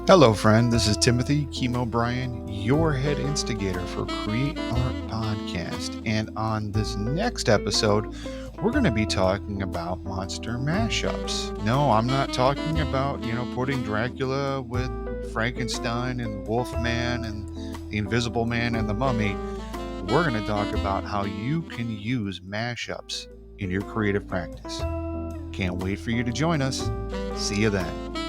Hello, friend. This is Timothy Chemo Bryan, your head instigator for Create Art Podcast. And on this next episode, we're going to be talking about monster mashups. No, I'm not talking about, putting Dracula with Frankenstein and Wolfman and the Invisible Man and the Mummy. We're going to talk about how you can use mashups in your creative practice. Can't wait for you to join us. See you then.